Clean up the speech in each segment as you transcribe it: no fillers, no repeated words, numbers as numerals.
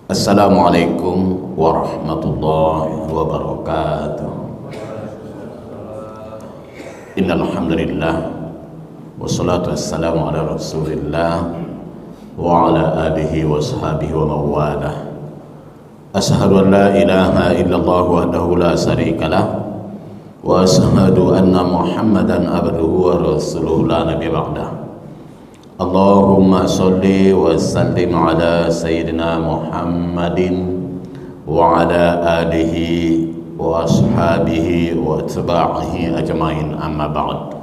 Assalamualaikum warahmatullahi wabarakatuh. Innal hamdalillah wassalatu wassalamu ala Rasulillah wa ala alihi wa sahbihi wa mawalah. Ashhadu an la ilaha illallah wahdahu la syarikalah wa ashhadu anna Muhammadan abduhu wa rasuluhu la nabiyya ba'dah. Allahumma salli wa sallim ala sayyidina Muhammadin wa ala alihi wa ashabihi wa atba'ihi ajmain, amma ba'd.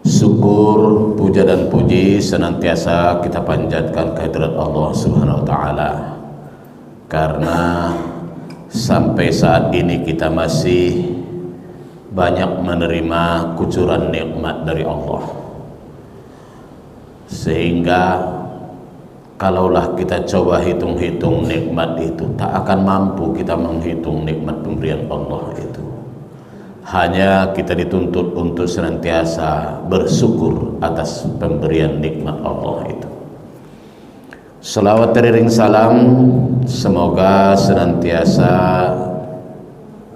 Syukur, puja dan puji senantiasa kita panjatkan kehadirat Allah Subhanahu wa taala, karena sampai saat ini kita masih banyak menerima kucuran nikmat dari Allah. Sehingga kalaulah kita coba hitung-hitung nikmat itu, tak akan mampu kita menghitung nikmat pemberian Allah itu. Hanya kita dituntut untuk senantiasa bersyukur atas pemberian nikmat Allah itu. Salawat teriring salam semoga senantiasa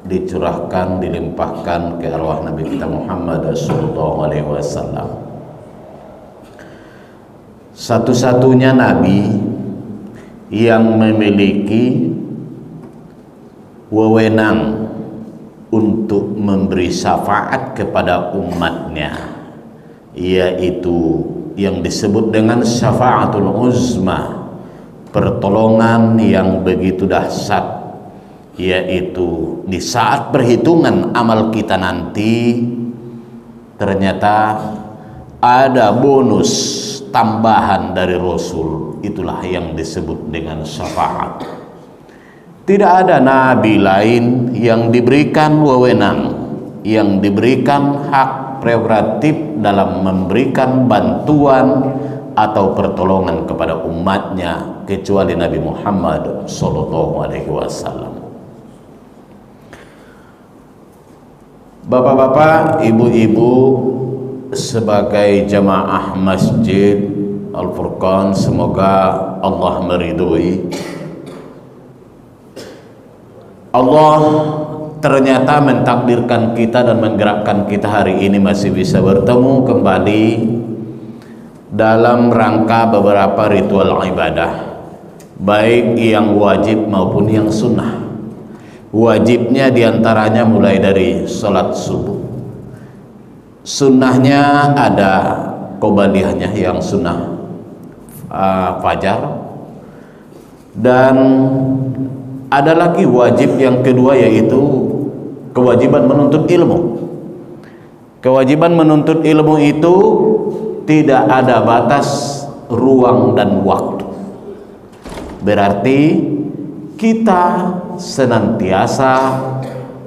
dicurahkan, dilimpahkan ke arwah Nabi kita Muhammad sallallahu alaihi wasallam, satu-satunya Nabi yang memiliki wewenang untuk memberi syafaat kepada umatnya, yaitu yang disebut dengan syafaatul uzma, pertolongan yang begitu dahsyat, yaitu di saat perhitungan amal kita nanti ternyata ada bonus tambahan dari Rasul. Itulah yang disebut dengan syafaat. Tidak ada nabi lain yang diberikan wewenang, yang diberikan hak prerogatif dalam memberikan bantuan atau pertolongan kepada umatnya kecuali Nabi Muhammad sallallahu alaihi wasallam. Bapak-bapak, ibu-ibu, sebagai jamaah Masjid Al-Furqan, semoga Allah meridhoi. Allah ternyata mentakdirkan kita dan menggerakkan kita hari ini masih bisa bertemu kembali dalam rangka beberapa ritual ibadah, baik yang wajib maupun yang sunnah. Wajibnya diantaranya mulai dari sholat subuh. Sunnahnya ada qobliyahnya yang sunnah fajar, dan ada lagi wajib yang kedua, yaitu kewajiban menuntut ilmu. Kewajiban menuntut ilmu itu tidak ada batas ruang dan waktu. Berarti kita senantiasa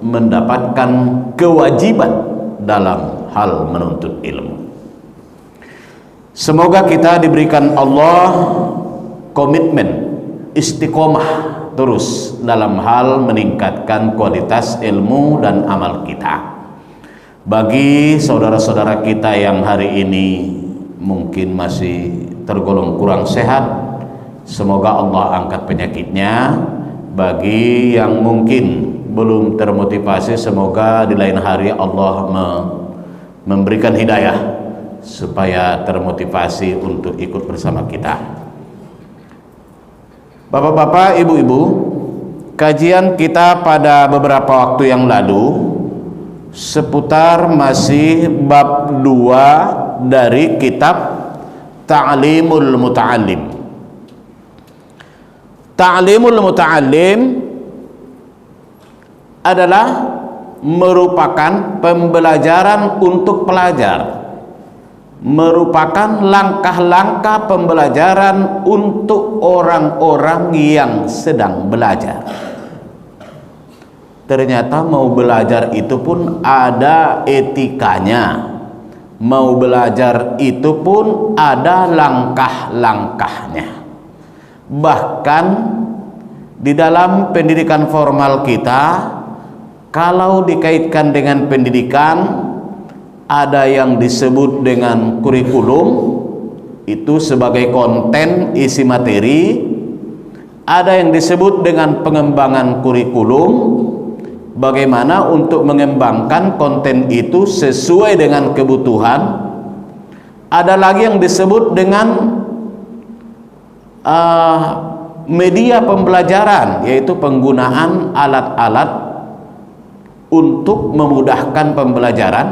mendapatkan kewajiban dalam hal menuntut ilmu. Semoga kita diberikan Allah komitmen istiqomah terus dalam hal meningkatkan kualitas ilmu dan amal kita. Bagi saudara-saudara kita yang hari ini mungkin masih tergolong kurang sehat, semoga Allah angkat penyakitnya. Bagi yang mungkin belum termotivasi, semoga di lain hari Allah memberikan hidayah supaya termotivasi untuk ikut bersama kita. Bapak-bapak, ibu-ibu, kajian kita pada beberapa waktu yang lalu seputar masih bab 2 dari kitab Ta'limul Muta'allim. Ta'limul Muta'allim adalah merupakan pembelajaran untuk pelajar, merupakan langkah-langkah pembelajaran untuk orang-orang yang sedang belajar. Ternyata mau belajar itu pun ada etikanya, mau belajar itu pun ada langkah-langkahnya. Bahkan di dalam pendidikan formal kita, kalau dikaitkan dengan pendidikan, ada yang disebut dengan kurikulum, itu sebagai konten isi materi. Ada yang disebut dengan pengembangan kurikulum, bagaimana untuk mengembangkan konten itu sesuai dengan kebutuhan. Ada lagi yang disebut dengan media pembelajaran, yaitu penggunaan alat-alat untuk memudahkan pembelajaran.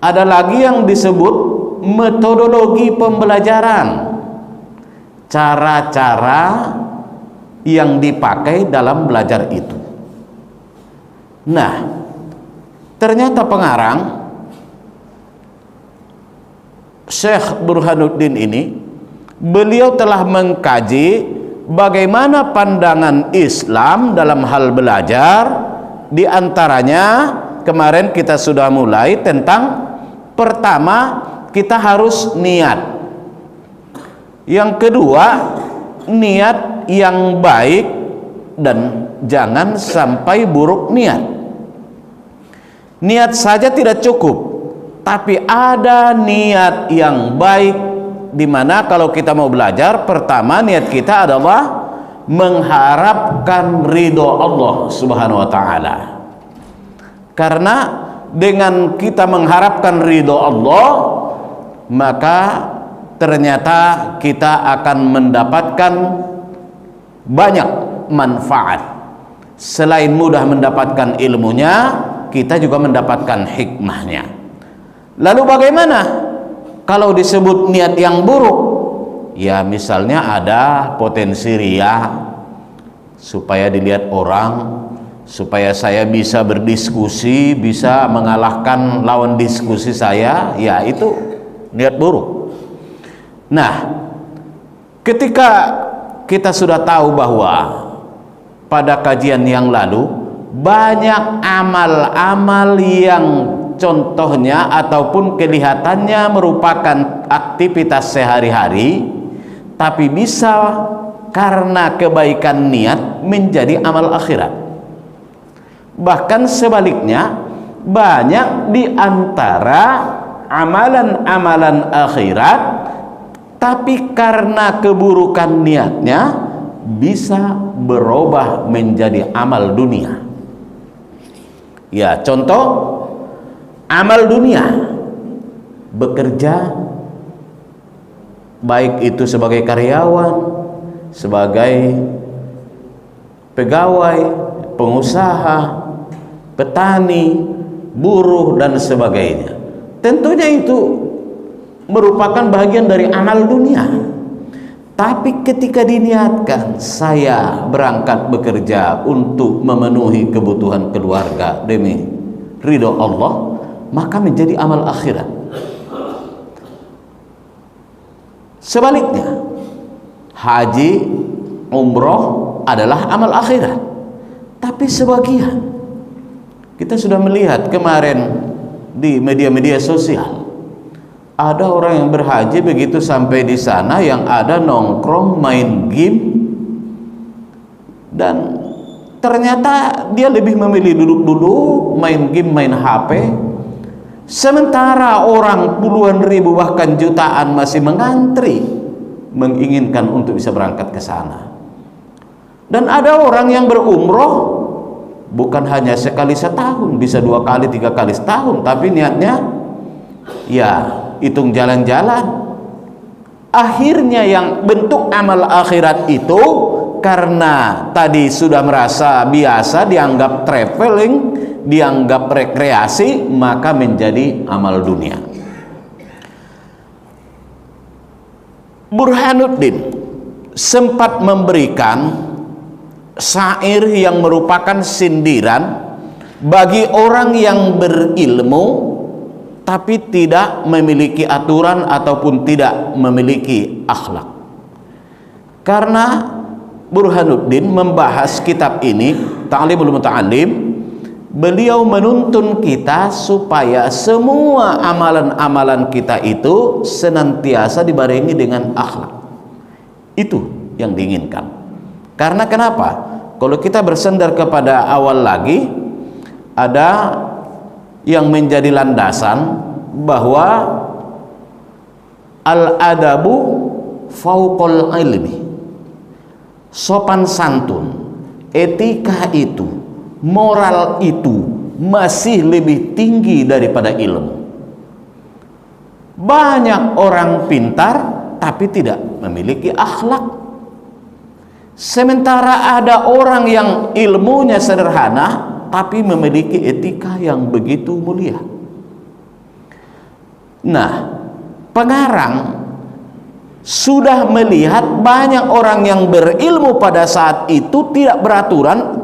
Ada lagi yang disebut metodologi pembelajaran, cara-cara yang dipakai dalam belajar itu. Nah, ternyata pengarang Syekh Burhanuddin ini, beliau telah mengkaji bagaimana pandangan Islam dalam hal belajar. Di antaranya kemarin kita sudah mulai tentang pertama, kita harus niat. Yang kedua, niat yang baik dan jangan sampai buruk niat. Niat saja tidak cukup, tapi ada niat yang baik, di mana kalau kita mau belajar, pertama niat kita adalah mengharapkan ridho Allah Subhanahu wa taala. Karena dengan kita mengharapkan ridho Allah, maka ternyata kita akan mendapatkan banyak manfaat. Selain mudah mendapatkan ilmunya, kita juga mendapatkan hikmahnya. Lalu bagaimana kalau disebut niat yang buruk? Ya, misalnya ada potensi riya, supaya dilihat orang, supaya saya bisa berdiskusi, bisa mengalahkan lawan diskusi saya. Ya, itu niat buruk. Nah, ketika kita sudah tahu bahwa pada kajian yang lalu banyak amal-amal yang contohnya ataupun kelihatannya merupakan aktivitas sehari-hari, tapi bisa karena kebaikan niat menjadi amal akhirat. Bahkan sebaliknya, banyak di antara amalan-amalan akhirat, tapi karena keburukan niatnya bisa berubah menjadi amal dunia. Ya, contoh amal dunia, bekerja, baik itu sebagai karyawan, sebagai pegawai, pengusaha, petani, buruh, dan sebagainya. Tentunya itu merupakan bagian dari amal dunia. Tapi ketika diniatkan, saya berangkat bekerja untuk memenuhi kebutuhan keluarga demi ridho Allah, maka menjadi amal akhirat. Sebaliknya, haji, umroh adalah amal akhirat. Tapi sebagian, kita sudah melihat kemarin di media-media sosial, ada orang yang berhaji, begitu sampai di sana yang ada nongkrong main game, dan ternyata dia lebih memilih duduk-duduk main game, main HP, sementara orang puluhan ribu bahkan jutaan masih mengantri menginginkan untuk bisa berangkat ke sana. Dan ada orang yang berumroh bukan hanya sekali setahun, bisa 2 kali 3 kali setahun, tapi niatnya ya hitung jalan-jalan. Akhirnya yang bentuk amal akhirat itu, karena tadi sudah merasa biasa, dianggap traveling, dianggap rekreasi, maka menjadi amal dunia. Burhanuddin sempat memberikan syair yang merupakan sindiran bagi orang yang berilmu tapi tidak memiliki aturan ataupun tidak memiliki akhlak. Karena Burhanuddin membahas kitab ini, Ta'limul Muta'allim, beliau menuntun kita supaya semua amalan-amalan kita itu senantiasa dibarengi dengan akhlak. Itu yang diinginkan. Karena kenapa? Kalau kita bersandar kepada awal lagi, ada yang menjadi landasan bahwa al-adabu fauqal ilmi. sopan santun, etika itu, moral itu masih lebih tinggi daripada ilmu. Banyak orang pintar tapi tidak memiliki akhlak. Sementara ada orang yang ilmunya sederhana tapi memiliki etika yang begitu mulia. Nah, pengarang sudah melihat banyak orang yang berilmu pada saat itu tidak beraturan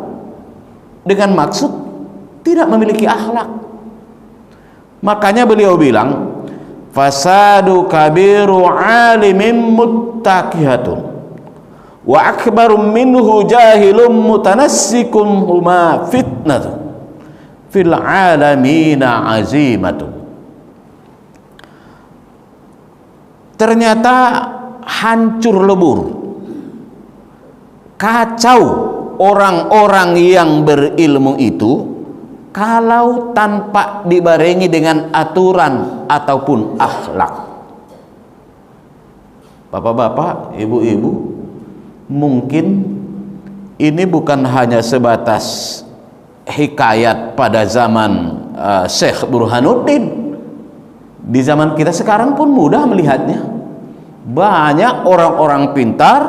dengan maksud tidak memiliki akhlak. Makanya beliau bilang, fasadu kabiru alimin muttaqihatun wa akbaru minhu jahilum mutanassikun huma fitnatun fil alamina azimatun. Ternyata hancur lebur, kacau orang-orang yang berilmu itu kalau tanpa dibarengi dengan aturan ataupun akhlak. Bapak-bapak, ibu-ibu, mungkin ini bukan hanya sebatas hikayat pada zaman Syekh Burhanuddin. Di zaman kita sekarang pun mudah melihatnya. Banyak orang-orang pintar,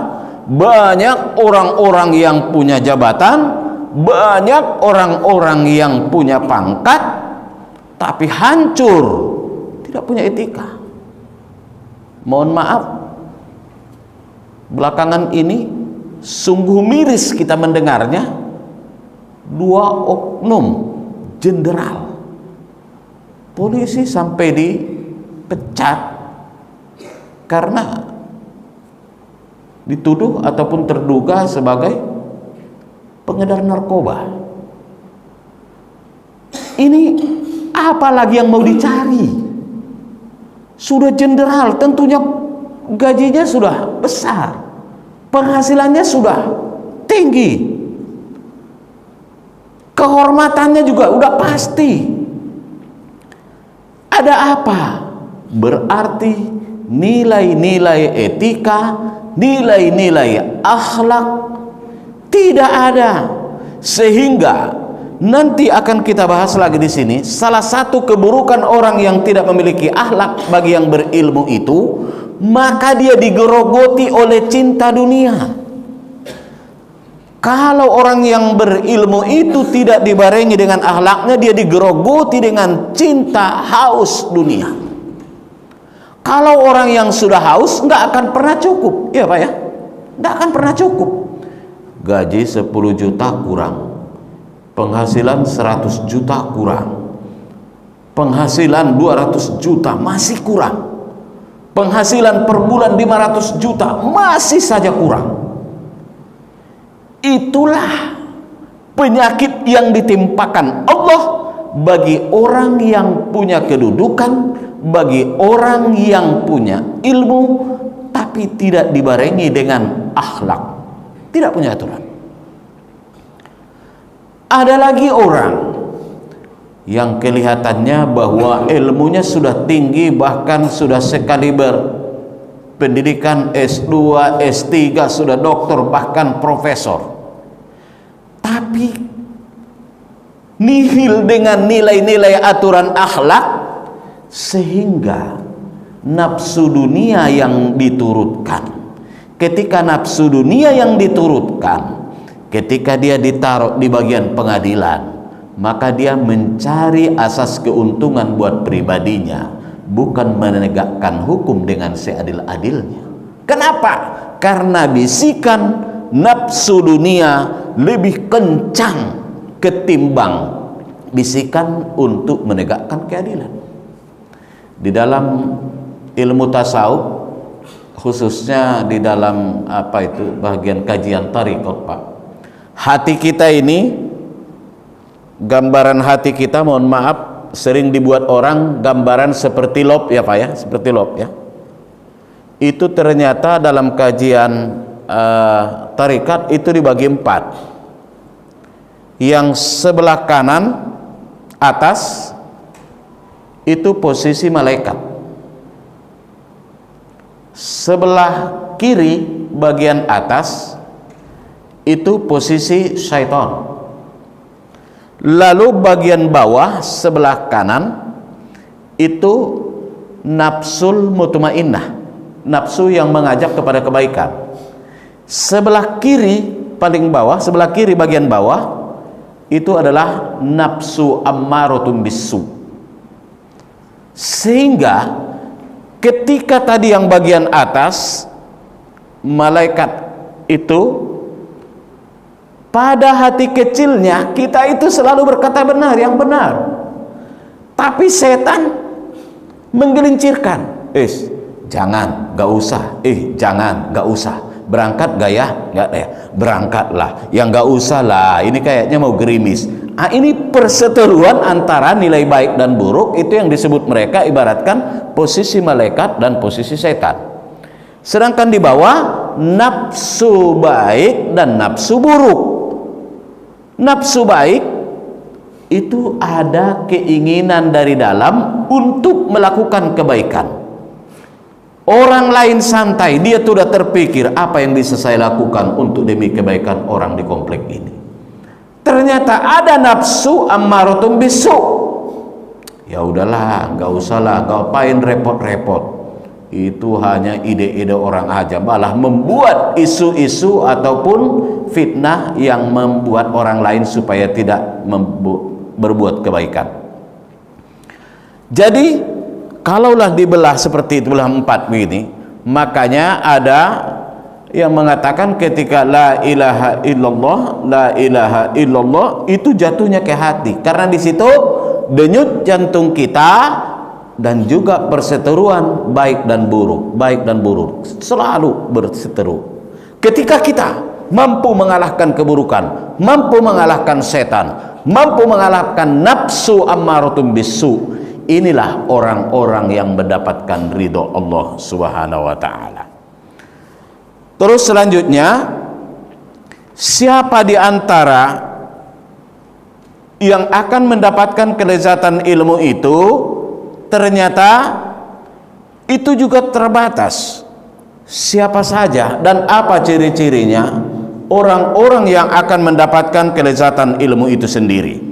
banyak orang-orang yang punya jabatan, banyak orang-orang yang punya pangkat, tapi hancur, tidak punya etika. Mohon maaf, belakangan ini sungguh miris kita mendengarnya, dua oknum jenderal polisi sampai dipecat karena dituduh ataupun terduga sebagai pengedar narkoba. Ini apalagi yang mau dicari? Sudah jenderal, tentunya gajinya sudah besar, penghasilannya sudah tinggi, kehormatannya juga udah pasti. Ada apa? Berarti nilai-nilai etika, nilai-nilai akhlak tidak ada. Sehingga nanti akan kita bahas lagi di sini, salah satu keburukan orang yang tidak memiliki akhlak bagi yang berilmu itu, maka dia digerogoti oleh cinta dunia. Kalau orang yang berilmu itu tidak dibarengi dengan akhlaknya, dia digerogoti dengan cinta haus dunia. Kalau orang yang sudah haus nggak akan pernah cukup, ya Pak ya, nggak akan pernah cukup. Gaji 10 juta kurang, penghasilan 100 juta kurang, penghasilan 200 juta masih kurang, penghasilan per bulan 500 juta masih saja kurang. Itulah penyakit yang ditimpakan Allah bagi orang yang punya kedudukan, bagi orang yang punya ilmu tapi tidak dibarengi dengan akhlak, tidak punya aturan. Ada lagi orang yang kelihatannya bahwa ilmunya sudah tinggi, bahkan sudah sekaliber pendidikan S2, S3, sudah doktor, bahkan profesor, tapi nihil dengan nilai-nilai aturan akhlak, sehingga nafsu dunia yang diturutkan. Ketika nafsu dunia yang diturutkan, ketika dia ditaruh di bagian pengadilan, maka dia mencari asas keuntungan buat pribadinya, bukan menegakkan hukum dengan seadil-adilnya. Kenapa? Karena bisikan nafsu dunia lebih kencang ketimbang bisikan untuk menegakkan keadilan. Di dalam ilmu tasawuf, khususnya di dalam bagian kajian tarekat, Pak, hati kita ini, gambaran hati kita, mohon maaf, sering dibuat orang gambaran seperti lob, ya Pak ya, seperti lob ya. Itu ternyata dalam kajian tarekat itu dibagi 4. Yang sebelah kanan atas itu posisi malaikat, sebelah kiri bagian atas itu posisi syaitan. Lalu bagian bawah sebelah kanan itu nafsul mutmainnah, nafsu yang mengajak kepada kebaikan. Sebelah kiri paling bawah, sebelah kiri bagian bawah itu adalah nafsu ammaratun bisu. Sehingga ketika tadi yang bagian atas malaikat itu, pada hati kecilnya kita itu selalu berkata benar, yang benar. Tapi setan menggelincirkan. Jangan, gak usah. Jangan, gak usah. Berangkat gak ya? Gak ya. Berangkatlah. Yang gak usah lah. Ini kayaknya mau gerimis. Ini perseteruan antara nilai baik dan buruk. Itu yang disebut mereka ibaratkan posisi malaikat dan posisi setan. Sedangkan di bawah nafsu baik dan nafsu buruk. Nafsu baik itu ada keinginan dari dalam untuk melakukan kebaikan. Orang lain santai, dia sudah terpikir apa yang bisa saya lakukan untuk demi kebaikan orang di komplek ini. Ternyata ada nafsu ammaratun bisu. Ya udahlah, nggak usahlah, ngapain repot-repot. Itu hanya ide-ide orang aja, malah membuat isu-isu ataupun fitnah yang membuat orang lain supaya tidak berbuat kebaikan. Jadi kalaulah dibelah seperti itu, belah 4 begini, makanya ada yang mengatakan ketika la ilaha illallah itu jatuhnya ke hati, karena di situ denyut jantung kita dan juga perseteruan baik dan buruk selalu berseteru. Ketika kita mampu mengalahkan keburukan, mampu mengalahkan setan, mampu mengalahkan nafsu ammaratun bisu, inilah orang-orang yang mendapatkan ridho Allah Subhanahu wa ta'ala. Terus selanjutnya, siapa di antara yang akan mendapatkan kelezatan ilmu itu? Ternyata itu juga terbatas. Siapa saja dan apa ciri-cirinya orang-orang yang akan mendapatkan kelezatan ilmu itu sendiri?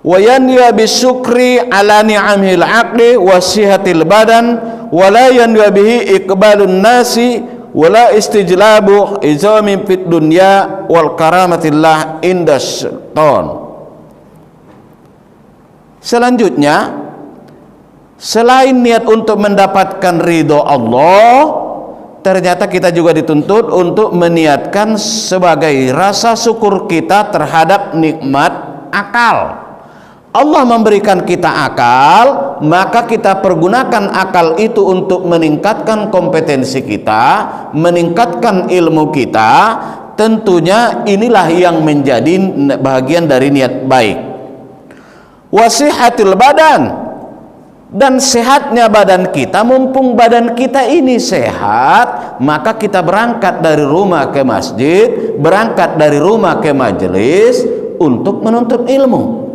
Wa yanwa bisyukri ala ni'amil aqli wa sihatil badan wa la yanwa bihi iqbalun nasi wala istijlabu izami fid dunya wal karamatillah inda syaitan. Selanjutnya, selain niat untuk mendapatkan ridho Allah, ternyata kita juga dituntut untuk meniatkan sebagai rasa syukur kita terhadap nikmat akal. Allah memberikan kita akal, maka kita pergunakan akal itu untuk meningkatkan kompetensi kita, meningkatkan ilmu kita. Tentunya inilah yang menjadi bagian dari niat baik. Wasihatil badan, dan sehatnya badan kita. Mumpung badan kita ini sehat, maka kita berangkat dari rumah ke masjid, berangkat dari rumah ke majelis untuk menuntut ilmu.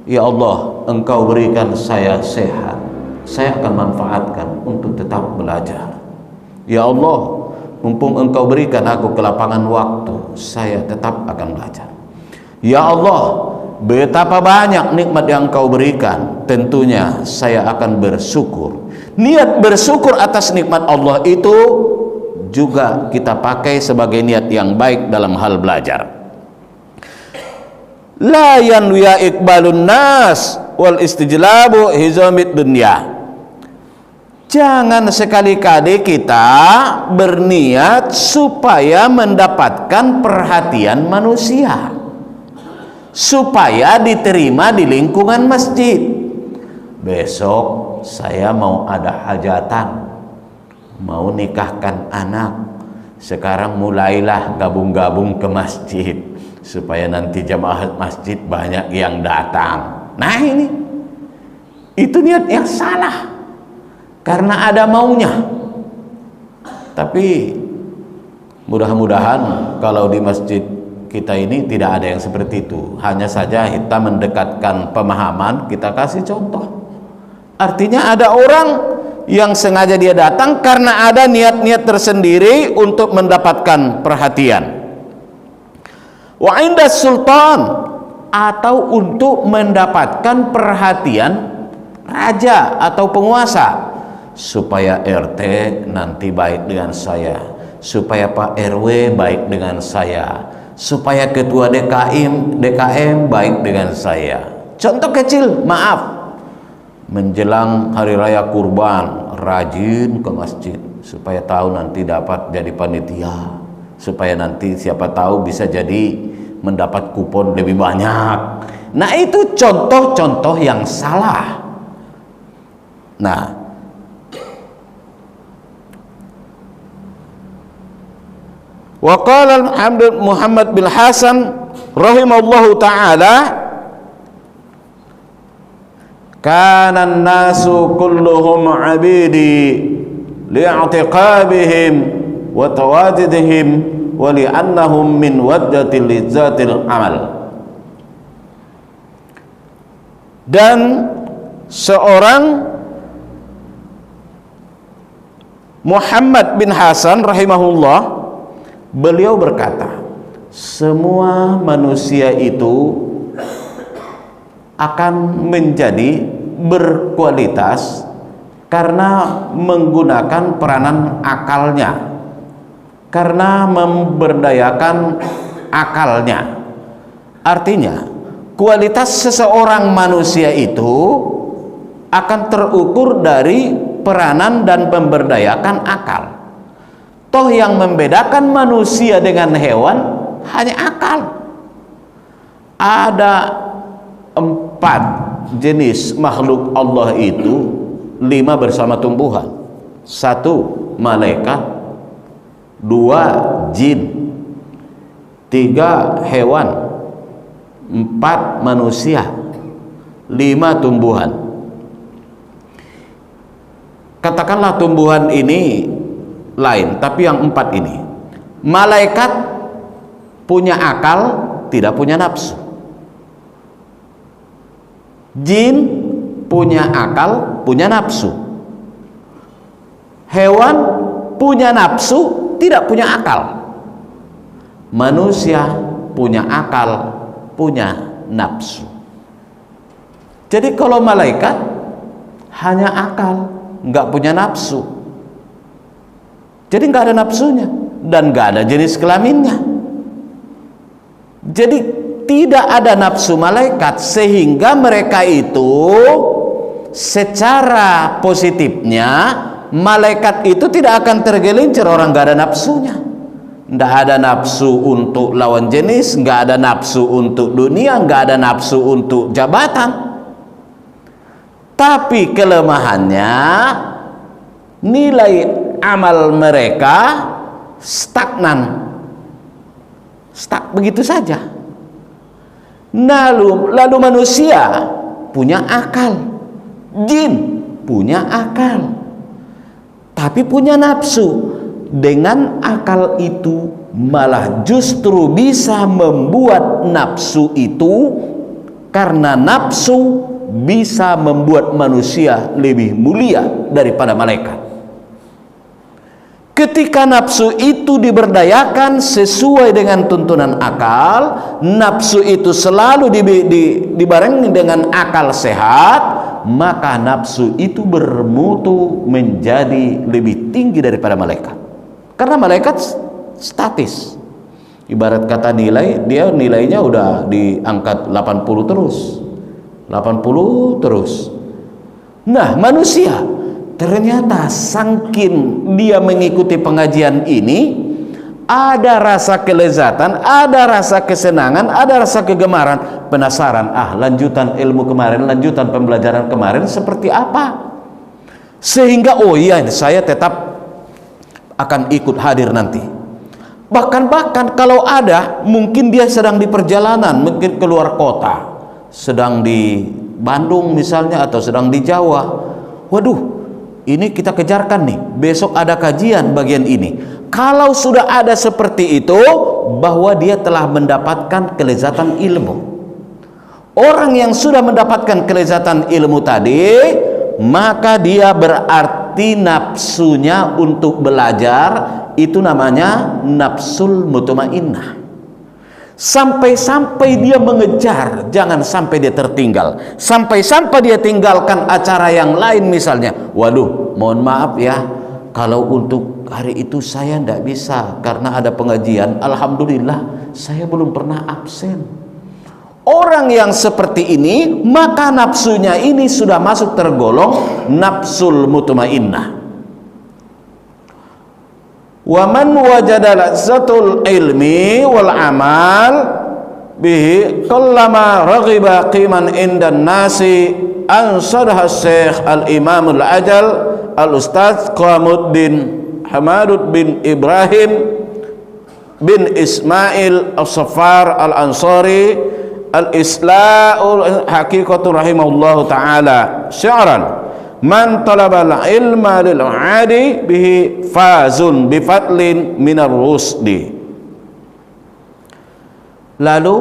Ya Allah, Engkau berikan saya sehat, saya akan manfaatkan untuk tetap belajar. Ya Allah, mumpung Engkau berikan aku kelapangan waktu, saya tetap akan belajar. Ya Allah, betapa banyak nikmat yang Engkau berikan, tentunya saya akan bersyukur. Niat bersyukur atas nikmat Allah itu juga kita pakai sebagai niat yang baik dalam hal belajar. La yanwiya iqbalun nas wal istijlabu hizamid dunya. Jangan sekali-kali kita berniat supaya mendapatkan perhatian manusia, supaya diterima di lingkungan masjid. Besok saya mau ada hajatan, mau nikahkan anak, sekarang mulailah gabung-gabung ke masjid supaya nanti jamaah masjid banyak yang datang. Nah ini, itu niat yang salah karena ada maunya. Tapi mudah-mudahan kalau di masjid kita ini tidak ada yang seperti itu. Hanya saja kita mendekatkan pemahaman, kita kasih contoh. Artinya ada orang yang sengaja dia datang karena ada niat-niat tersendiri untuk mendapatkan perhatian. Wa inda sultan, atau untuk mendapatkan perhatian raja atau penguasa, supaya RT nanti baik dengan saya, supaya Pak RW baik dengan saya, supaya ketua DKM baik dengan saya. Contoh kecil, maaf, menjelang hari raya kurban rajin ke masjid supaya tahu nanti dapat jadi panitia, supaya nanti siapa tahu bisa jadi mendapat kupon lebih banyak. Nah, itu contoh-contoh yang salah. Nah, wa qala Muhammad bin Hasan rahimahullahu ta'ala, kana an-nasu kulluhum 'abidi li'i'tiqabihim wa tawadidihim wa li'annahum min waddati lizzatil amal. Dan seorang Muhammad bin Hasan rahimahullah, beliau berkata, semua manusia itu akan menjadi berkualitas karena menggunakan peranan akalnya, karena memberdayakan akalnya. Artinya, kualitas seseorang manusia itu akan terukur dari peranan dan memberdayakan akal. Toh yang membedakan manusia dengan hewan hanya akal. Ada 4 jenis makhluk Allah itu, 5 bersama tumbuhan, 1 malaikat, 2 jin, 3 hewan, 4 manusia, 5 tumbuhan. Katakanlah tumbuhan ini lain, tapi yang 4 ini, malaikat punya akal, tidak punya nafsu. Jin punya akal, punya nafsu. Hewan punya nafsu, tidak punya akal. Manusia punya akal, punya nafsu. Jadi kalau malaikat hanya akal, nggak punya nafsu. Jadi nggak ada nafsunya dan nggak ada jenis kelaminnya. Jadi tidak ada nafsu malaikat, sehingga mereka itu secara positifnya, malaikat itu tidak akan tergelincir orang nggak ada nafsunya. Nggak ada nafsu untuk lawan jenis, nggak ada nafsu untuk dunia, nggak ada nafsu untuk jabatan. Tapi kelemahannya, nilai amal mereka stagnan, stuck begitu saja. Lalu manusia punya akal, jin punya akal, tapi punya nafsu. Dengan akal itu malah justru bisa membuat nafsu itu, karena nafsu bisa membuat manusia lebih mulia daripada malaikat. Ketika nafsu itu diberdayakan sesuai dengan tuntunan akal, nafsu itu selalu dibarengi dengan akal sehat, maka nafsu itu bermutu menjadi lebih tinggi daripada malaikat. Karena malaikat statis. Ibarat kata nilai, dia nilainya udah diangkat 80 terus. 80 terus. Nah, manusia ternyata saking dia mengikuti pengajian ini, ada rasa kelezatan, ada rasa kesenangan, ada rasa kegemaran, penasaran, lanjutan ilmu kemarin, lanjutan pembelajaran kemarin seperti apa, sehingga oh iya, saya tetap akan ikut hadir nanti. Bahkan kalau ada, mungkin dia sedang di perjalanan, mungkin keluar kota, sedang di Bandung misalnya, atau sedang di Jawa. Waduh, ini kita kejarkan nih, besok ada kajian bagian ini. Kalau sudah ada seperti itu, bahwa dia telah mendapatkan kelezatan ilmu. Orang yang sudah mendapatkan kelezatan ilmu tadi, maka dia berarti nafsunya untuk belajar itu namanya nafsul mutmainnah. Sampai-sampai dia mengejar, jangan sampai dia tertinggal, sampai-sampai dia tinggalkan acara yang lain misalnya. Waduh, mohon maaf ya, kalau untuk hari itu saya tidak bisa karena ada pengajian. Alhamdulillah saya belum pernah absen. Orang yang seperti ini, maka nafsunya ini sudah masuk tergolong nafsul mutmainnah. Wa man wajada lazzatul ilmi wal amal bihi qallama raghiba qiman indan nasi ansarha Syekh al-Imam al-Ajal al-Ustaz Qamuddin Hamadud bin Ibrahim bin Ismail al-Safar al-Ansari al-Isla'ul Haqiqatu rahimahullahu ta'ala syi'ran man talabal ilma lil adi bihi fazun bifadlin minar rusdi. Lalu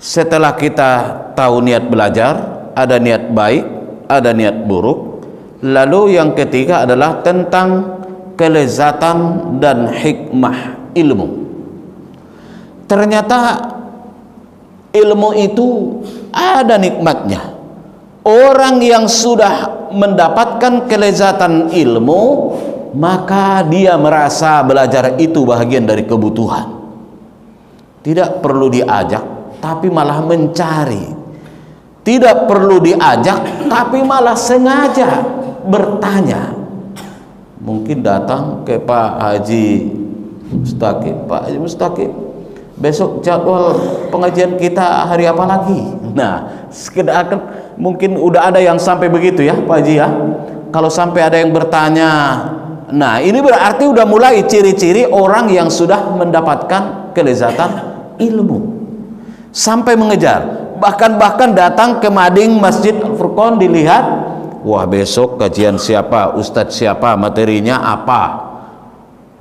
setelah kita tahu niat belajar, ada niat baik, ada niat buruk. Lalu yang ketiga adalah tentang kelezatan dan hikmah ilmu. Ternyata ilmu itu ada nikmatnya. Orang yang sudah mendapatkan kelezatan ilmu, maka dia merasa belajar itu bahagian dari kebutuhan. Tidak perlu diajak, tapi malah mencari. Tidak perlu diajak, tapi malah sengaja bertanya. Mungkin datang ke Pak Haji Mustaqim, Pak Haji Mustaqim, besok jadwal pengajian kita hari apa lagi? Nah, sekedar mungkin udah ada yang sampai begitu ya Pak Haji ya. Kalau sampai ada yang bertanya, nah ini berarti udah mulai ciri-ciri orang yang sudah mendapatkan kelezatan ilmu sampai mengejar. Bahkan datang ke mading Masjid Al-Furqan, dilihat, wah besok kajian siapa, ustadz siapa, materinya apa,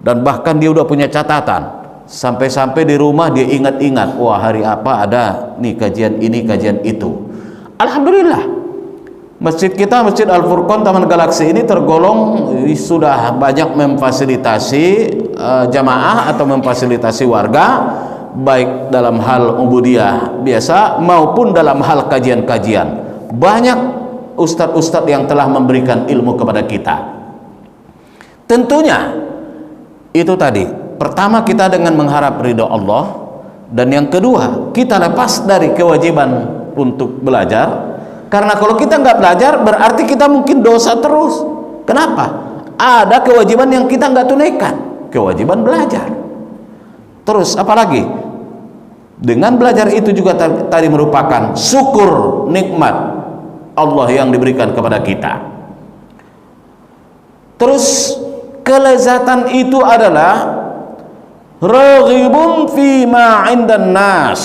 dan bahkan dia udah punya catatan. Sampai-sampai di rumah dia ingat-ingat, wah hari apa ada nih kajian ini, kajian itu. Alhamdulillah, masjid kita, Masjid Al-Furqan Taman Galaksi ini tergolong sudah banyak memfasilitasi jamaah atau memfasilitasi warga, baik dalam hal ubudiyah biasa maupun dalam hal kajian-kajian. Banyak ustadz-ustadz yang telah memberikan ilmu kepada kita. Tentunya itu tadi, pertama kita dengan mengharap ridho Allah, dan yang kedua kita lepas dari kewajiban untuk belajar. Karena kalau kita nggak belajar berarti kita mungkin dosa terus. Kenapa? Ada kewajiban yang kita nggak tunaikan, kewajiban belajar. Terus apalagi dengan belajar itu juga tadi merupakan syukur nikmat Allah yang diberikan kepada kita. Terus kelezatan itu adalah raghibun fi ma 'indan nas.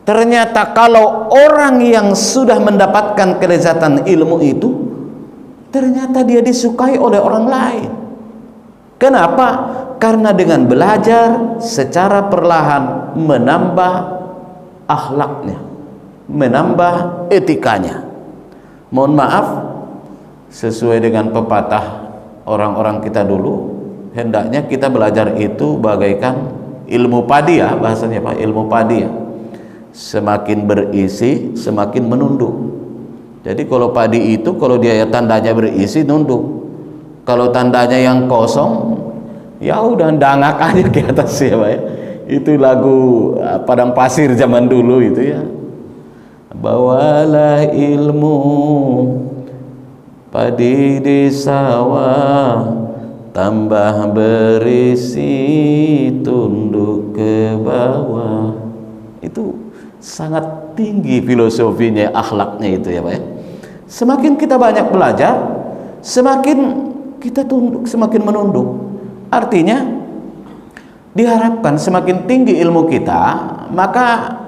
Ternyata kalau orang yang sudah mendapatkan kelezatan ilmu itu, ternyata dia disukai oleh orang lain. Kenapa? Karena dengan belajar secara perlahan menambah akhlaknya, menambah etikanya. Mohon maaf, sesuai dengan pepatah orang-orang kita dulu, hendaknya kita belajar itu bagaikan ilmu padi ya, bahasanya Pak, ilmu padi ya. Semakin berisi semakin menunduk. Jadi kalau padi itu kalau dia tandanya berisi nunduk, kalau tandanya yang kosong ya udah dangak aja ke atas ya Pak ya. Itu lagu Padang Pasir zaman dulu itu ya. Bawalah ilmu padi di sawah, tambah berisi tunduk ke bawah. Itu sangat tinggi filosofinya, akhlaknya itu ya Pak ya. Semakin kita banyak belajar, semakin kita tunduk, semakin menunduk. Artinya diharapkan semakin tinggi ilmu kita, maka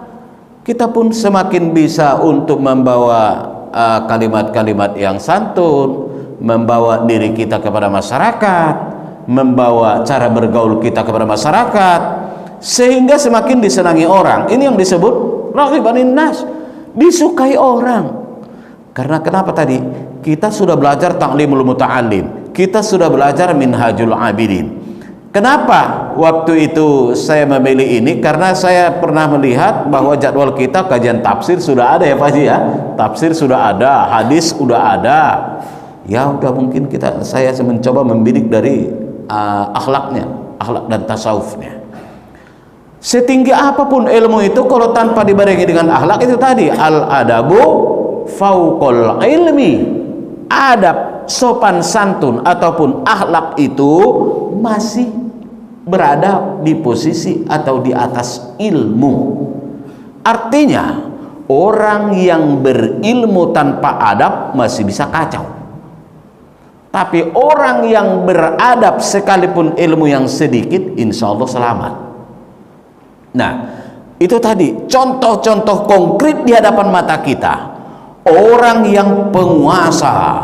kita pun semakin bisa untuk membawa kalimat-kalimat yang santun, membawa diri kita kepada masyarakat, membawa cara bergaul kita kepada masyarakat, sehingga semakin disenangi orang. Ini yang disebut raghibanin nas, disukai orang. Karena kenapa tadi? Kita sudah belajar Ta'limul Muta'allim, kita sudah belajar Minhajul Abidin. Kenapa waktu itu saya memilih ini? Karena saya pernah melihat bahwa jadwal kita kajian tafsir sudah ada ya Pak Haji ya. Tafsir sudah ada, hadis sudah ada. Ya udah, mungkin saya mencoba membidik dari akhlaknya, akhlak dan tasawufnya. Setinggi apapun ilmu itu kalau tanpa dibarengi dengan akhlak, itu tadi al-adabu fauqal ilmi. Adab, sopan santun ataupun akhlak itu masih berada di posisi atau di atas ilmu. Artinya orang yang berilmu tanpa adab masih bisa kacau, tapi orang yang beradab sekalipun ilmu yang sedikit insya Allah selamat. Nah, itu tadi contoh-contoh konkret di hadapan mata kita. Orang yang penguasa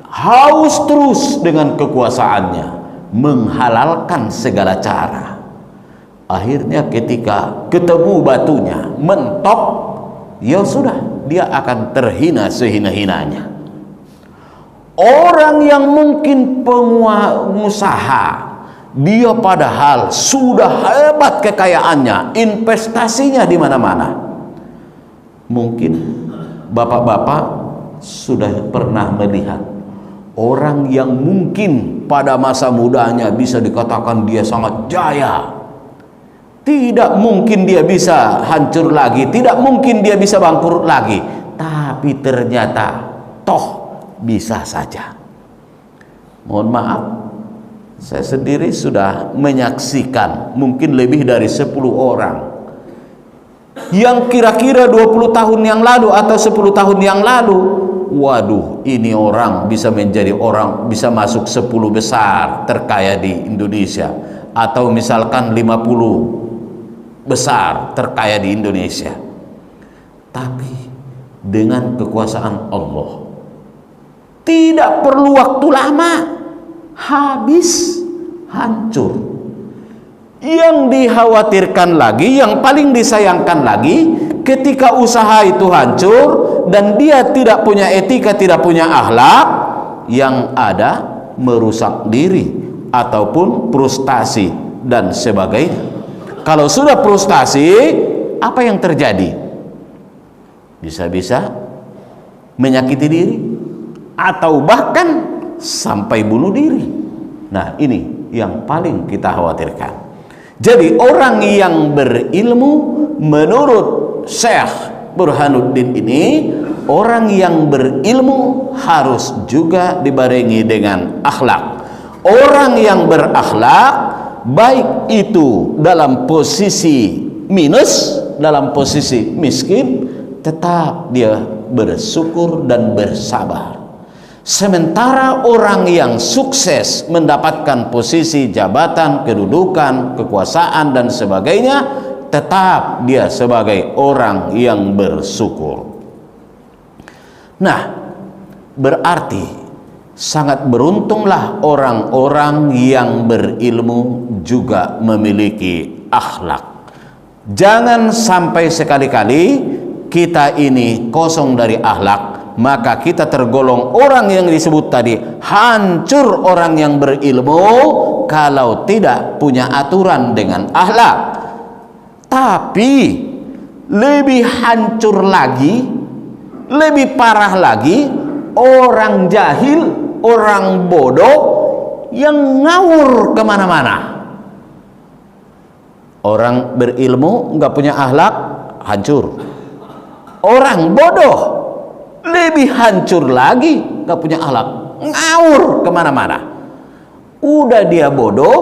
haus terus dengan kekuasaannya, menghalalkan segala cara. Akhirnya ketika ketemu batunya mentok, ya sudah, dia akan terhina sehina-hinanya. Orang yang mungkin pengusaha, dia padahal sudah hebat kekayaannya, investasinya di mana-mana. Mungkin bapak-bapak sudah pernah melihat orang yang mungkin pada masa mudanya bisa dikatakan dia sangat jaya. Tidak mungkin dia bisa hancur lagi, tidak mungkin dia bisa bangkrut lagi, tapi ternyata toh bisa saja. Mohon maaf, saya sendiri sudah menyaksikan mungkin lebih dari 10 orang yang kira-kira 20 tahun yang lalu atau 10 tahun yang lalu, waduh, ini orang bisa menjadi orang, bisa masuk 10 besar terkaya di Indonesia, atau misalkan 50 besar terkaya di Indonesia. Tapi dengan kekuasaan Allah tidak perlu waktu lama, habis, hancur. Yang dikhawatirkan lagi, yang paling disayangkan lagi, ketika usaha itu hancur dan dia tidak punya etika, tidak punya akhlak, yang ada merusak diri ataupun frustasi dan sebagainya. Kalau sudah frustasi, apa yang terjadi? Bisa-bisa menyakiti diri atau bahkan sampai bunuh diri. Nah, ini yang paling kita khawatirkan. Jadi orang yang berilmu menurut Syekh Burhanuddin ini, orang yang berilmu harus juga dibarengi dengan akhlak. Orang yang berakhlak, baik itu dalam posisi minus, dalam posisi miskin, tetap dia bersyukur dan bersabar. Sementara orang yang sukses mendapatkan posisi jabatan, kedudukan, kekuasaan dan sebagainya, tetap dia sebagai orang yang bersyukur. Nah, berarti sangat beruntunglah orang-orang yang berilmu juga memiliki akhlak. Jangan sampai sekali-kali kita ini kosong dari akhlak, maka kita tergolong orang yang disebut tadi hancur. Orang yang berilmu kalau tidak punya aturan dengan akhlak. Tapi lebih hancur lagi, lebih parah lagi, orang jahil, orang bodoh yang ngawur kemana-mana. Orang berilmu nggak punya akhlak, hancur. Orang bodoh lebih hancur lagi, gak punya akhlak, ngawur kemana-mana. Udah dia bodoh,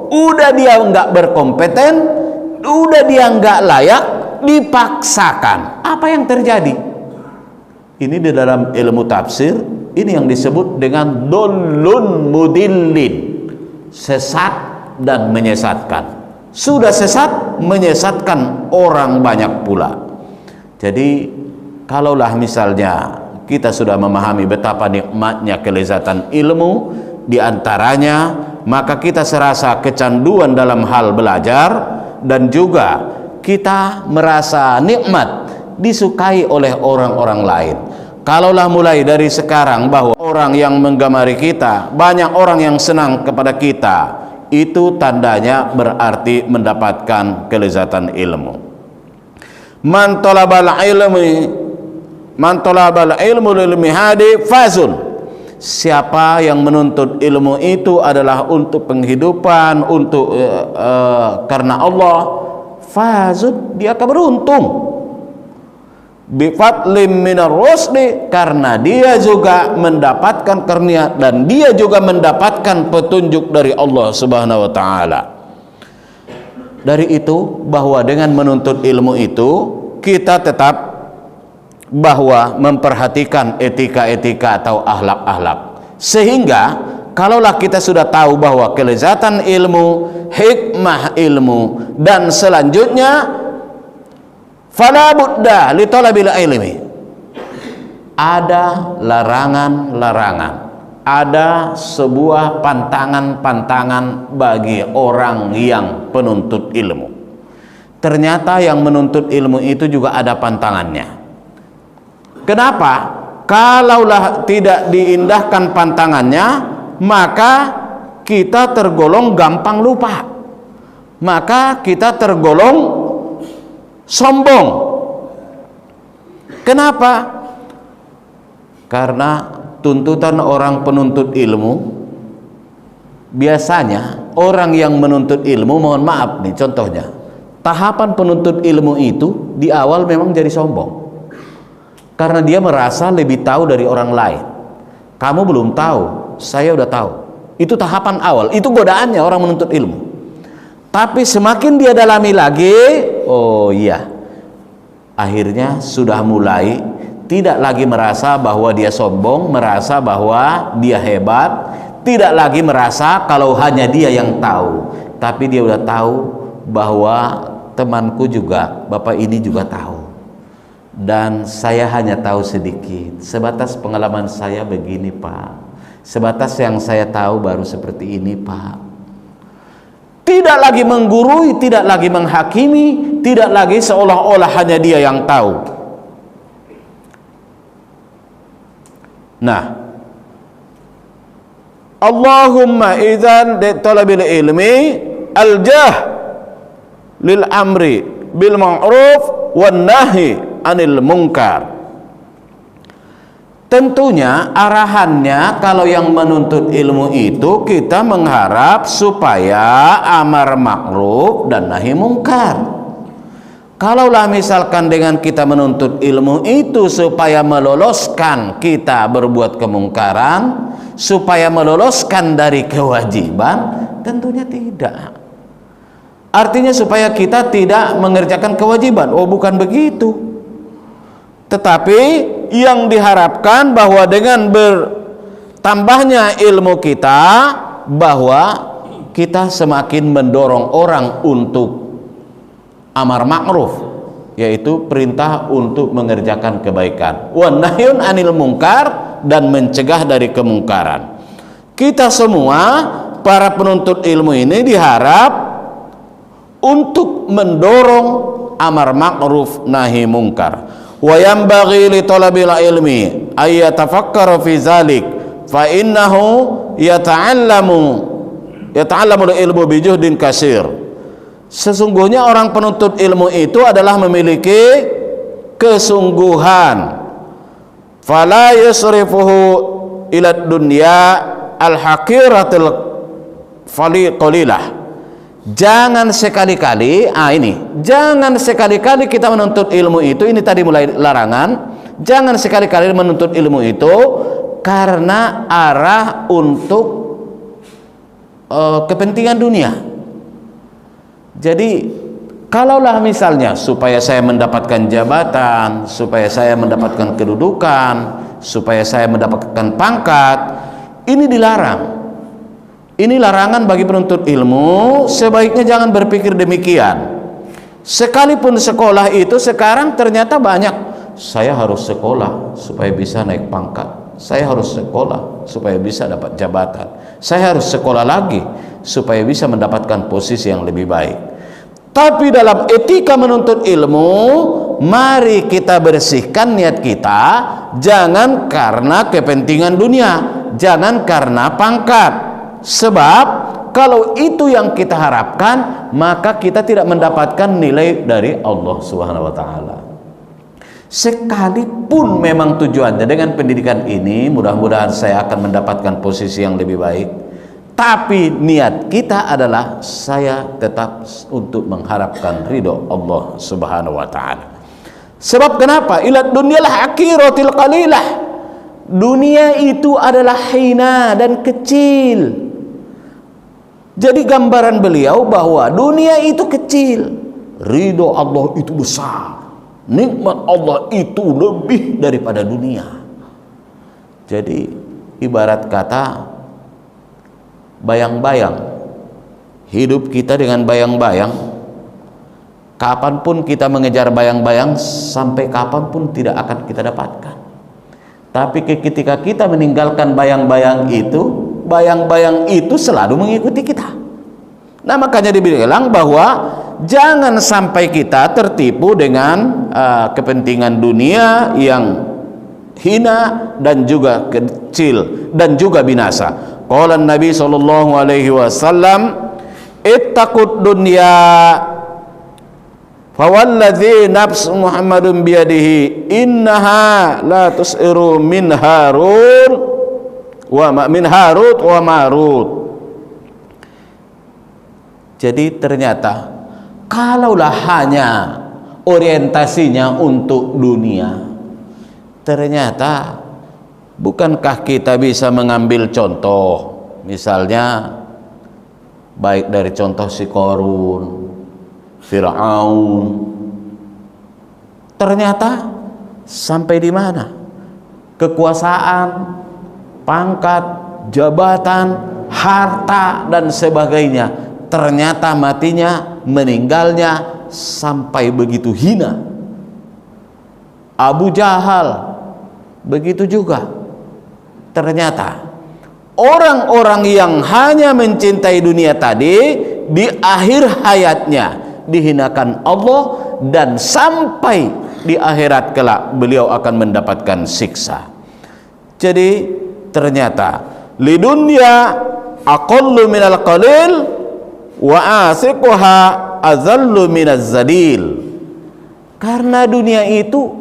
udah dia nggak berkompeten, udah dia nggak layak, dipaksakan. Apa yang terjadi? Ini di dalam ilmu tafsir, ini yang disebut dengan dollun mudillin, sesat dan menyesatkan. Sudah sesat, menyesatkan orang banyak pula. Jadi kalaulah misalnya kita sudah memahami betapa nikmatnya kelezatan ilmu, diantaranya maka kita serasa kecanduan dalam hal belajar, dan juga kita merasa nikmat disukai oleh orang-orang lain. kalaulah mulai dari sekarang bahwa orang yang menggemari kita, banyak orang yang senang kepada kita, itu tandanya berarti mendapatkan kelezatan ilmu. Man talabal ilmu lil mihadi fazun. Siapa yang menuntut ilmu itu adalah untuk penghidupan, untuk karena Allah, fazun, dia akan beruntung. Bifadlim minar rusdi, karena dia juga mendapatkan karunia dan dia juga mendapatkan petunjuk dari Allah Subhanahu wa taala. Dari itu, bahwa dengan menuntut ilmu itu kita tetap bahwa memperhatikan etika-etika atau akhlak-akhlak, sehingga kalaulah kita sudah tahu bahwa kelezatan ilmu, hikmah ilmu, dan selanjutnya fala budda li talabil ilmi, ada larangan-larangan, ada sebuah pantangan-pantangan bagi orang yang penuntut ilmu. Ternyata yang menuntut ilmu itu juga ada pantangannya. Kenapa? Kalaulah tidak diindahkan pantangannya, maka kita tergolong gampang lupa, maka kita tergolong sombong. Kenapa? Karena tuntutan orang penuntut ilmu, biasanya orang yang menuntut ilmu, mohon maaf nih contohnya, tahapan penuntut ilmu itu di awal memang jadi sombong. Karena dia merasa lebih tahu dari orang lain. Kamu belum tahu, saya udah tahu. Itu tahapan awal, itu godaannya orang menuntut ilmu. Tapi semakin dia dalami lagi, oh iya, akhirnya sudah mulai tidak lagi merasa bahwa dia sombong, merasa bahwa dia hebat, tidak lagi merasa kalau hanya dia yang tahu, tapi dia udah tahu bahwa temanku juga, bapak ini juga tahu. Dan saya hanya tahu sedikit, sebatas pengalaman saya begini Pak, sebatas yang saya tahu baru seperti ini Pak. Tidak lagi menggurui, tidak lagi menghakimi, tidak lagi seolah-olah hanya dia yang tahu. Nah, Allahumma idzan li talabil ilmi aljah lil amri bil ma'ruf wan nahi anil munkar. Tentunya arahannya kalau yang menuntut ilmu itu kita mengharap supaya amar ma'ruf dan nahi mungkar. Kalaulah misalkan dengan kita menuntut ilmu itu supaya meloloskan kita berbuat kemungkaran, supaya meloloskan dari kewajiban, tentunya tidak. Artinya supaya kita tidak mengerjakan kewajiban. Oh, bukan begitu. Tetapi yang diharapkan bahwa dengan bertambahnya ilmu kita, bahwa kita semakin mendorong orang untuk amar ma'ruf, yaitu perintah untuk mengerjakan kebaikan, wa nahyun anil mungkar, dan mencegah dari kemungkaran. Kita semua para penuntut ilmu ini diharap untuk mendorong amar ma'ruf nahi mungkar. Wa yanbaghi li talabil ilmi ay yatafakkara fi zalik fa innahu yata'allamu ilmu bi juhdin katsir. Sesungguhnya orang penuntut ilmu itu adalah memiliki kesungguhan. Fala yusrifuhu ila dunya al-haqiratil qalilah. Jangan sekali-kali, jangan sekali-kali kita menuntut ilmu itu, ini tadi mulai larangan, jangan sekali-kali menuntut ilmu itu karena arah untuk kepentingan dunia. Jadi kalaulah misalnya supaya saya mendapatkan jabatan, supaya saya mendapatkan kedudukan, supaya saya mendapatkan pangkat, ini dilarang. Ini larangan bagi penuntut ilmu, sebaiknya jangan berpikir demikian. Sekalipun sekolah itu sekarang ternyata banyak, saya harus sekolah supaya bisa naik pangkat, saya harus sekolah supaya bisa dapat jabatan, saya harus sekolah lagi supaya bisa mendapatkan posisi yang lebih baik. Tapi dalam etika menuntut ilmu, mari kita bersihkan niat kita, jangan karena kepentingan dunia, jangan karena pangkat. Sebab kalau itu yang kita harapkan, maka kita tidak mendapatkan nilai dari Allah Subhanahu wa taala. Sekalipun memang tujuannya dengan pendidikan ini mudah-mudahan saya akan mendapatkan posisi yang lebih baik, tapi niat kita adalah saya tetap untuk mengharapkan ridho Allah Subhanahu wa taala. Sebab kenapa? Ila dunyalah akiratil qalilah. Dunia itu adalah hina dan kecil. Jadi gambaran beliau bahwa dunia itu kecil, ridho Allah itu besar. Nikmat Allah itu lebih daripada dunia. Jadi ibarat kata bayang-bayang, hidup kita dengan bayang-bayang, kapanpun kita mengejar bayang-bayang, sampai kapanpun tidak akan kita dapatkan. Tapi ketika kita meninggalkan bayang-bayang itu selalu mengikuti kita. Nah makanya dibilang bahwa jangan sampai kita tertipu dengan kepentingan dunia yang hina dan juga kecil dan juga binasa. Qala Nabi sallallahu alaihi wasallam, ittaqud dunya fawalladzi nafsu Muhammadun biyadihi innaha la tus'iru min Harut wa Marut. Jadi ternyata kalaulah hanya orientasinya untuk dunia, ternyata bukankah kita bisa mengambil contoh, misalnya baik dari contoh si Qarun, Fir'aun, ternyata sampai di mana? Kekuasaan, pangkat, jabatan, harta dan sebagainya, ternyata matinya, meninggalnya sampai begitu hina. Abu Jahal begitu juga. Ternyata orang-orang yang hanya mencintai dunia tadi, di akhir hayatnya dihinakan Allah, dan sampai di akhirat kelak beliau akan mendapatkan siksa. Jadi ternyata lidunya aqallu minal qalil wa asiquha azallu minaz zadil. Karena dunia itu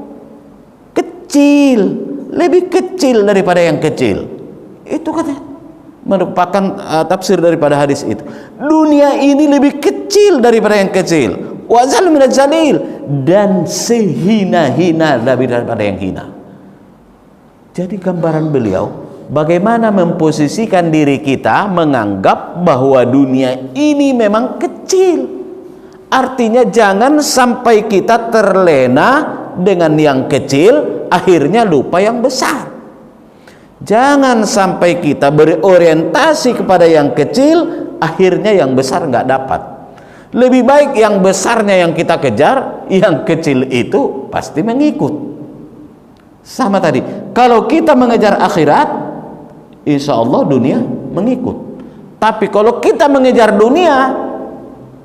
kecil, lebih kecil daripada yang kecil. Itu kata merupakan tafsir daripada hadis itu. Dunia ini lebih kecil daripada yang kecil, wa azallu minaz zadil, dan sehina-hina daripada yang hina. Jadi gambaran beliau bagaimana memposisikan diri kita menganggap bahwa dunia ini memang kecil. Artinya jangan sampai kita terlena dengan yang kecil, akhirnya lupa yang besar. Jangan sampai kita berorientasi kepada yang kecil, akhirnya yang besar nggak dapat. Lebih baik yang besarnya yang kita kejar, yang kecil itu pasti mengikut. Sama tadi, kalau kita mengejar akhirat, insya Allah dunia mengikut. Tapi kalau kita mengejar dunia,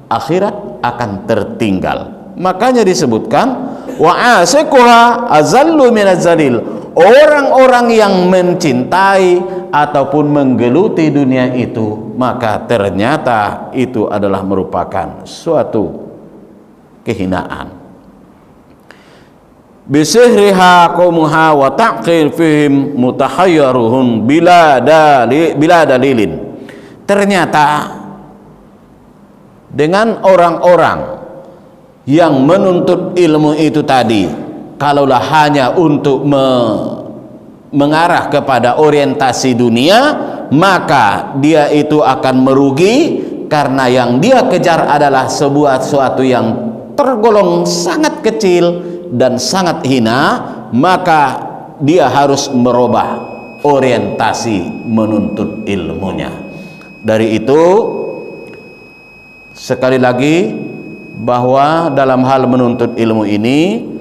akhirat akan tertinggal. Makanya disebutkan wa asiquha azallu minaz zalil. Orang-orang yang mencintai ataupun menggeluti dunia itu, maka ternyata itu adalah merupakan suatu kehinaan. Bisihriha qaumuha wa taqil fihim mutahayyaruhum bila dalilin. Ternyata dengan orang-orang yang menuntut ilmu itu tadi, kalaulah hanya untuk mengarah kepada orientasi dunia, maka dia itu akan merugi, karena yang dia kejar adalah sesuatu yang tergolong sangat kecil dan sangat hina, maka dia harus merubah orientasi menuntut ilmunya. Dari itu sekali lagi, bahwa dalam hal menuntut ilmu ini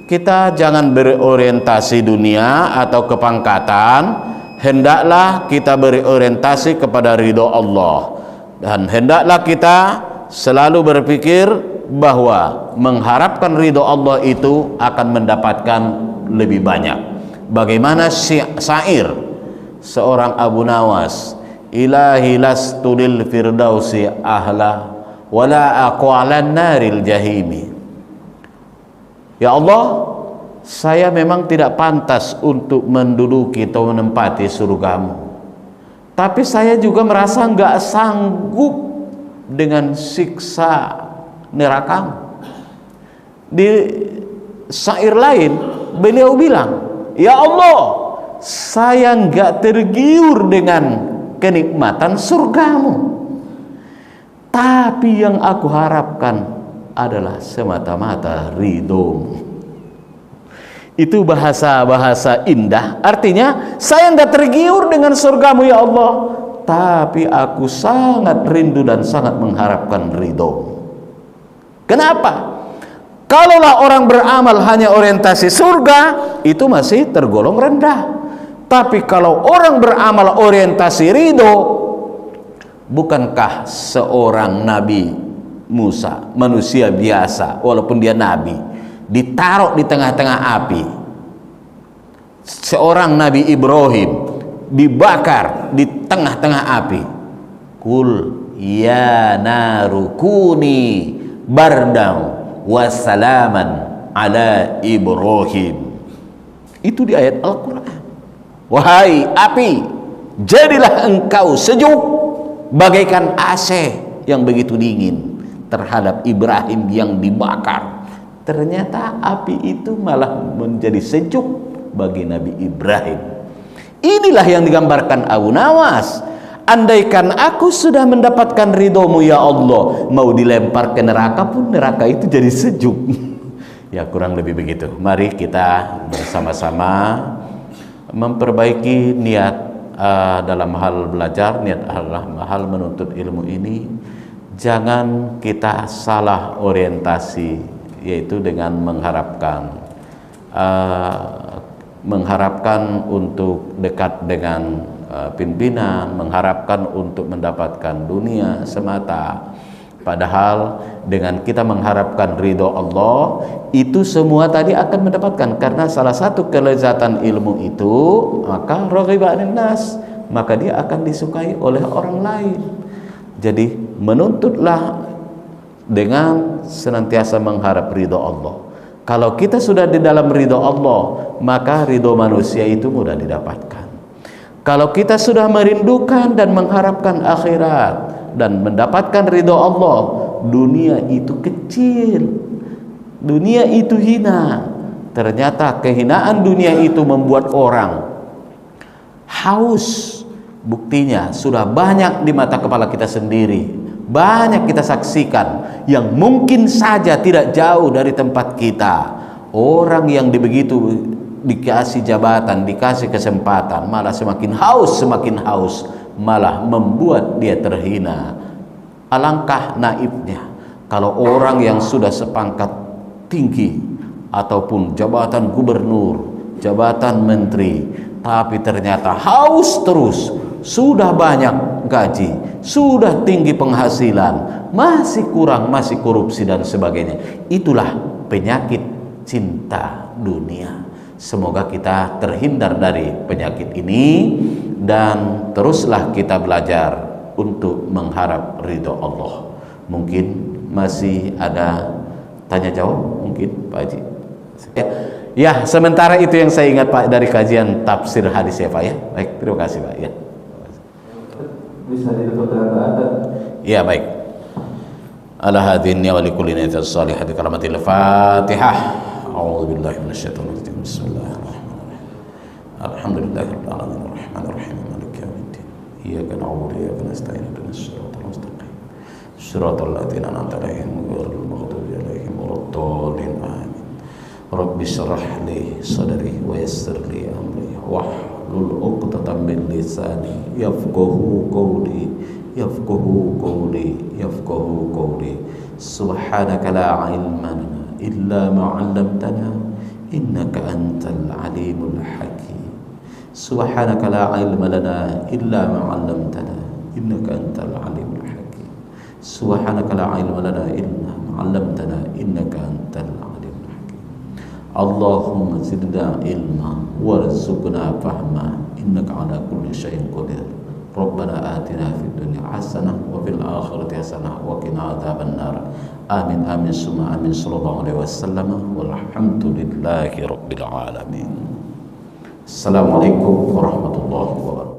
kita jangan berorientasi dunia atau kepangkatan, hendaklah kita berorientasi kepada ridho Allah, dan hendaklah kita selalu berpikir bahwa mengharapkan ridho Allah itu akan mendapatkan lebih banyak. Bagaimana syair seorang Abu Nawas, ilahi lastu lil firdausi ahla wala aqwalan naril jahimi. Ya Allah, saya memang tidak pantas untuk menduduki atau menempati surgamu, tapi saya juga merasa nggak sanggup dengan siksa nerakamu. Di syair lain beliau bilang, ya Allah, saya nggak tergiur dengan kenikmatan surgamu, tapi yang aku harapkan adalah semata-mata ridhomu. Itu bahasa-bahasa indah, artinya saya nggak tergiur dengan surgamu ya Allah, tapi aku sangat rindu dan sangat mengharapkan ridhomu. Kenapa? Kalaulah orang beramal hanya orientasi surga, itu masih tergolong rendah. Tapi kalau orang beramal orientasi ridho, bukankah seorang Nabi Musa, manusia biasa walaupun dia nabi, ditaruh di tengah-tengah api? Seorang Nabi Ibrahim dibakar di tengah-tengah api. Kul ya narukuni bardam wassalaman ala Ibrahim. Itu di ayat Al-Quran. Wahai api, jadilah engkau sejuk bagaikan AC yang begitu dingin terhadap Ibrahim yang dibakar. Ternyata api itu malah menjadi sejuk bagi Nabi Ibrahim. Inilah yang digambarkan Abu Nawas. Andaikan aku sudah mendapatkan ridhomu ya Allah, mau dilempar ke neraka pun neraka itu jadi sejuk. Ya kurang lebih begitu. Mari kita bersama-sama memperbaiki niat dalam hal belajar, niat dalam hal menuntut ilmu ini. Jangan kita salah orientasi, yaitu dengan mengharapkan untuk dekat dengan pimpinan, mengharapkan untuk mendapatkan dunia semata. Padahal dengan kita mengharapkan ridho Allah, itu semua tadi akan mendapatkan, karena salah satu kelezatan ilmu itu, maka raghiba anin nas, maka dia akan disukai oleh orang lain. Jadi menuntutlah dengan senantiasa mengharap ridho Allah. Kalau kita sudah di dalam ridho Allah, maka ridho manusia itu mudah didapatkan. Kalau kita sudah merindukan dan mengharapkan akhirat dan mendapatkan ridho Allah, dunia itu kecil, dunia itu hina. Ternyata kehinaan dunia itu membuat orang haus. Buktinya sudah banyak di mata kepala kita sendiri, banyak kita saksikan yang mungkin saja tidak jauh dari tempat kita. Orang yang begitu dikasih jabatan, dikasih kesempatan, malah semakin haus, malah membuat dia terhina. Alangkah naibnya kalau orang yang sudah sepangkat tinggi ataupun jabatan gubernur, jabatan menteri, tapi ternyata haus terus, sudah banyak gaji, sudah tinggi penghasilan, masih kurang, masih korupsi dan sebagainya. Itulah penyakit cinta dunia. Semoga kita terhindar dari penyakit ini dan teruslah kita belajar untuk mengharap ridho Allah. Mungkin masih ada tanya jawab, mungkin Pak Haji. Ya, sementara itu yang saya ingat Pak dari kajian tafsir hadis ya Pak ya. Baik, terima kasih Pak ya. Bisa ditutup dengan doa. Ya baik. Ala hadhihi wa likulli niyatin salihati kalamatil Fatihah. A'udzu billahi minasyaitonir rajim. Bismillahirrahmanirrahim. Alhamdulillahirabbil alamin arrahmanir rahim maliki yaumiddin. Iyyaka na'budu wa iyyaka nasta'in ihdinas siratal mustaqim. Siratal ladzina an'amta 'alaihim ghairil maghdubi 'alaihim waladdallin. Amin. Rabbi shrah li sadri wa yassir li amri wahlul 'uqdatam min lisani yafqahu qawli. Subhanaka la ilma lana illa ma 'allamtana innaka antal alimul hakim. Subhanaka la ilma lana illa ma 'allamtana innaka antal alimul hakim. Subhanaka la ilma lana illa علمتنا إنك أنت العليم الحكيم اللهم زدنا علما وارزقنا فهما إنك على كل شيء قدير ربنا آتنا في الدنيا حسنة وفي الآخرة حسنة وقنا عذاب النار آمين آمين ثم آمين صلى الله عليه وسلم والحمد لله رب العالمين. السلام عليكم ورحمة الله وبركاته.